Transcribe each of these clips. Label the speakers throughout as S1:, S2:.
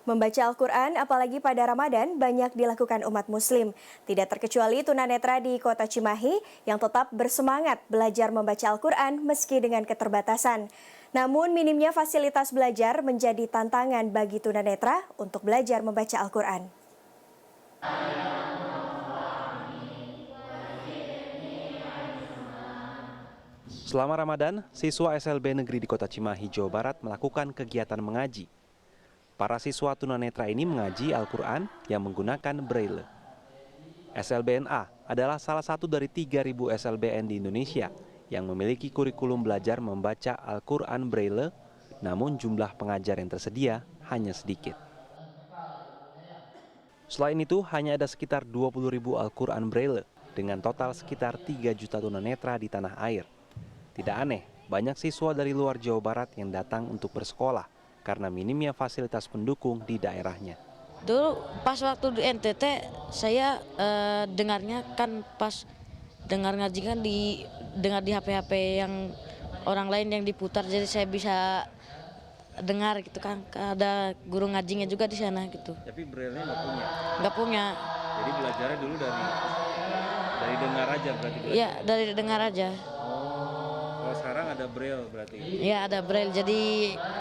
S1: Membaca Al-Quran, apalagi pada Ramadan, banyak dilakukan umat muslim. Tidak terkecuali tunanetra di kota Cimahi yang tetap bersemangat belajar membaca Al-Quran meski dengan keterbatasan. Namun minimnya fasilitas belajar menjadi tantangan bagi tunanetra untuk belajar membaca Al-Quran.
S2: Selama Ramadan, siswa SLB Negeri di Kota Cimahi, Jawa Barat melakukan kegiatan mengaji. Para siswa tunanetra ini mengaji Al-Quran yang menggunakan Braille. SLBNA adalah salah satu dari 3.000 SLBN di Indonesia yang memiliki kurikulum belajar membaca Al-Quran Braille, namun jumlah pengajar yang tersedia hanya sedikit. Selain itu, hanya ada sekitar 20.000 Al-Quran Braille dengan total sekitar 3 juta tunanetra di tanah air. Tidak aneh, banyak siswa dari luar Jawa Barat yang datang untuk bersekolah karena minimnya fasilitas pendukung di daerahnya.
S3: Dulu pas waktu di NTT saya dengarnya kan pas dengar ngaji kan dengar di HP-HP yang orang lain yang diputar, jadi saya bisa dengar gitu kan. Ada guru ngajinya juga di sana gitu.
S2: Tapi Braille-nya nggak punya?
S3: Nggak punya.
S2: Jadi belajarnya dulu dari dengar aja berarti?
S3: Iya, dari dengar aja.
S2: Kalau sekarang ada Braille berarti?
S3: Iya, ada Braille, jadi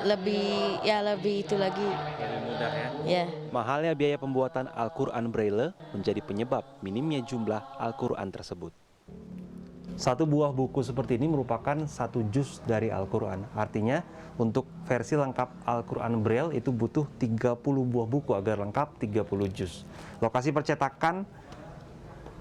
S3: lebih itu lagi.
S2: Lebih mudah ya?
S3: Ya.
S2: Mahalnya biaya pembuatan Al-Quran Braille menjadi penyebab minimnya jumlah Al-Quran tersebut. Satu buah buku seperti ini merupakan satu juz dari Al-Quran. Artinya untuk versi lengkap Al-Quran Braille itu butuh 30 buah buku agar lengkap 30 juz. Lokasi percetakan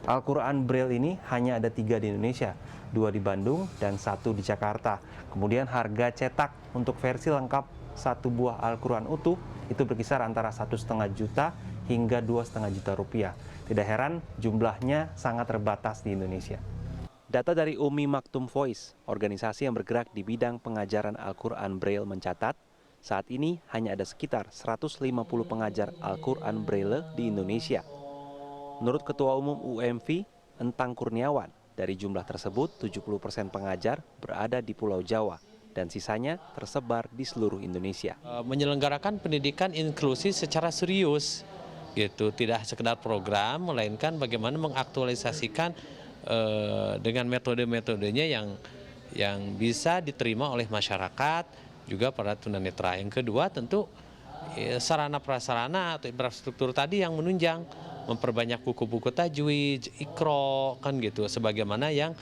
S2: Al-Quran Braille ini hanya ada 3 di Indonesia, 2 di Bandung dan 1 di Jakarta. Kemudian harga cetak untuk versi lengkap satu buah Al-Quran utuh itu berkisar antara 1,5 juta hingga 2,5 juta rupiah. Tidak heran jumlahnya sangat terbatas di Indonesia. Data dari Umi Maktum Voice, organisasi yang bergerak di bidang pengajaran Al-Quran Braille mencatat, saat ini hanya ada sekitar 150 pengajar Al-Quran Braille di Indonesia. Menurut Ketua Umum UMV, Entang Kurniawan, dari jumlah tersebut 70% pengajar berada di Pulau Jawa dan sisanya tersebar di seluruh Indonesia.
S4: Menyelenggarakan pendidikan inklusi secara serius, gitu, tidak sekedar program, melainkan bagaimana mengaktualisasikan dengan metode-metodenya yang bisa diterima oleh masyarakat, juga para tunanetra. Yang kedua tentu sarana prasarana atau infrastruktur tadi yang menunjang, memperbanyak buku-buku tajwid, Iqra, kan gitu, sebagaimana yang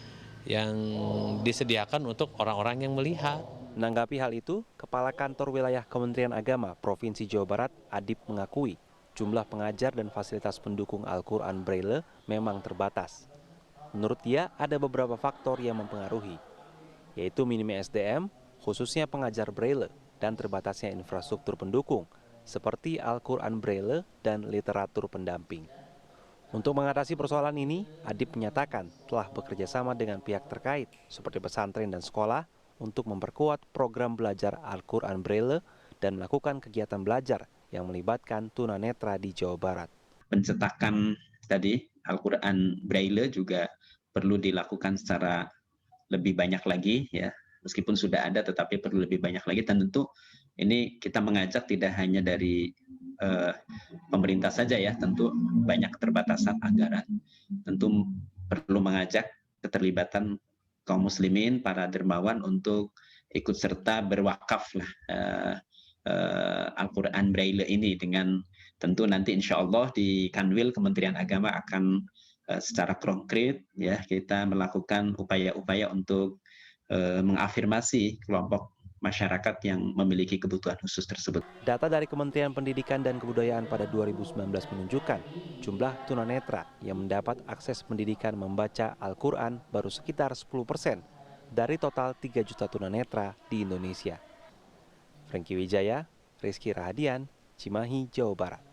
S4: disediakan untuk orang-orang yang melihat.
S2: Menanggapi hal itu, Kepala Kantor Wilayah Kementerian Agama Provinsi Jawa Barat, Adib, mengakui jumlah pengajar dan fasilitas pendukung Al-Quran Braille memang terbatas. Menurut dia, ada beberapa faktor yang mempengaruhi, yaitu minimnya SDM, khususnya pengajar Braille, dan terbatasnya infrastruktur pendukung, seperti Al-Quran Braille dan literatur pendamping. Untuk mengatasi persoalan ini, Adib menyatakan telah bekerja sama dengan pihak terkait, seperti pesantren dan sekolah, untuk memperkuat program belajar Al-Quran Braille dan melakukan kegiatan belajar yang melibatkan tunanetra di Jawa Barat.
S5: Pencetakan tadi Al-Quran Braille juga perlu dilakukan secara lebih banyak lagi ya, meskipun sudah ada tetapi perlu lebih banyak lagi. Dan tentu ini kita mengajak tidak hanya dari pemerintah saja ya, tentu banyak keterbatasan anggaran. Tentu perlu mengajak keterlibatan kaum muslimin, para dermawan untuk ikut serta berwakaf lah Al-Quran Braille ini, dengan tentu nanti insya Allah di Kanwil Kementerian Agama akan secara konkret ya kita melakukan upaya-upaya untuk mengafirmasi kelompok masyarakat yang memiliki kebutuhan khusus tersebut.
S2: Data dari Kementerian Pendidikan dan Kebudayaan pada 2019 menunjukkan jumlah tunanetra yang mendapat akses pendidikan membaca Al-Quran baru sekitar 10% dari total 3 juta tunanetra di Indonesia. Franky Wijaya, Rizky Rahadian, Cimahi, Jawa Barat.